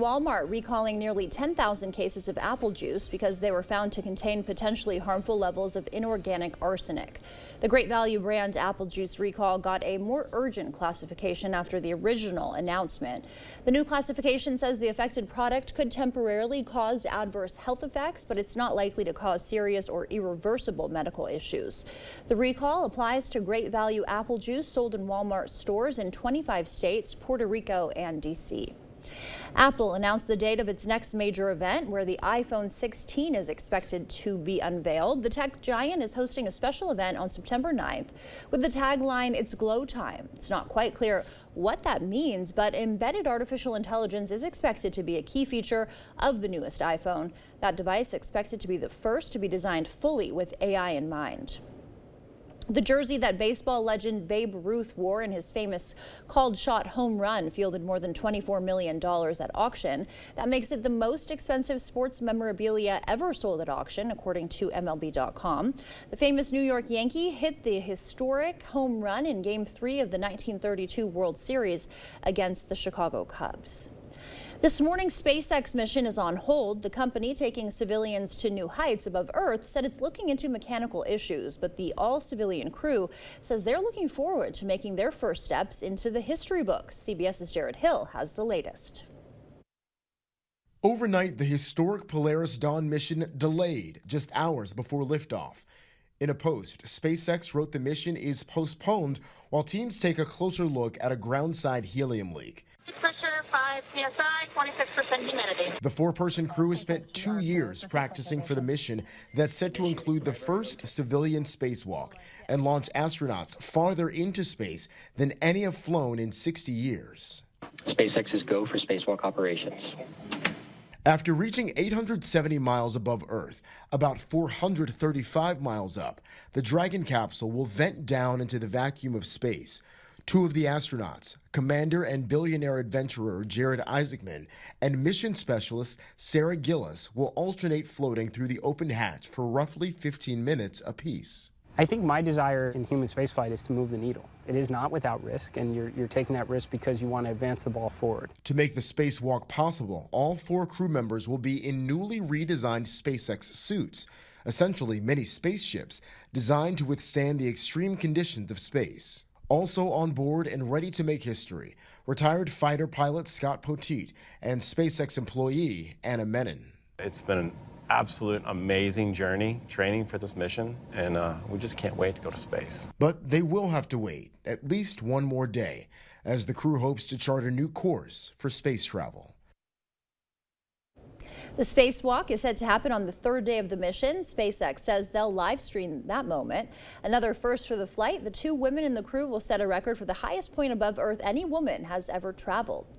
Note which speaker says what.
Speaker 1: Walmart recalling nearly 10,000 cases of apple juice because they were found to contain potentially harmful levels of inorganic arsenic. The Great Value brand apple juice recall got a more urgent classification after the original announcement. The new classification says the affected product could temporarily cause adverse health effects, but it's not likely to cause serious or irreversible medical issues. The recall applies to Great Value apple juice sold in Walmart stores in 25 states, Puerto Rico, and D.C. Apple announced the date of its next major event, where the iPhone 16 is expected to be unveiled. The tech giant is hosting a special event on September 9th with the tagline, "It's Glow Time." It's not quite clear what that means, but embedded artificial intelligence is expected to be a key feature of the newest iPhone. That device expected to be the first to be designed fully with AI in mind. The jersey that baseball legend Babe Ruth wore in his famous called shot home run fielded more than $24 million at auction. That makes it the most expensive sports memorabilia ever sold at auction, according to MLB.com. The famous New York Yankee hit the historic home run in Game 3 of the 1932 World Series against the Chicago Cubs. This morning's SpaceX mission is on hold. The company, taking civilians to new heights above Earth, said it's looking into mechanical issues, but the all-civilian crew says they're looking forward to making their first steps into the history books. CBS's Jared Hill has the latest.
Speaker 2: Overnight, the historic Polaris Dawn mission delayed just hours before liftoff. In a post, SpaceX wrote the mission is postponed while teams take a closer look at a ground-side helium leak.
Speaker 3: Pressure 5 psi, 26% humidity.
Speaker 2: The four-person crew has spent 2 years practicing for the mission that's set to include the first civilian spacewalk and launch astronauts farther into space than any have flown in 60 years.
Speaker 4: SpaceX's go for spacewalk operations.
Speaker 2: After reaching 870 miles above Earth, about 435 miles up, the Dragon capsule will vent down into the vacuum of space. Two of the astronauts, commander and billionaire adventurer Jared Isaacman and mission specialist Sarah Gillis, will alternate floating through the open hatch for roughly 15 minutes apiece.
Speaker 5: I think my desire in human spaceflight is to move the needle. It is not without risk, and you're taking that risk because you want to advance the ball forward.
Speaker 2: To make the spacewalk possible, all 4 crew members will be in newly redesigned SpaceX suits, essentially mini spaceships designed to withstand the extreme conditions of space. Also on board and ready to make history, retired fighter pilot Scott Poteet and SpaceX employee Anna Menon.
Speaker 6: It's been an absolute amazing journey training for this mission, and we just can't wait to go to space.
Speaker 2: But they will have to wait at least one more day as the crew hopes to chart a new course for space travel.
Speaker 1: The spacewalk is set to happen on the 3rd day of the mission. SpaceX says they'll live stream that moment. Another first for the flight, the 2 women in the crew will set a record for the highest point above Earth any woman has ever traveled.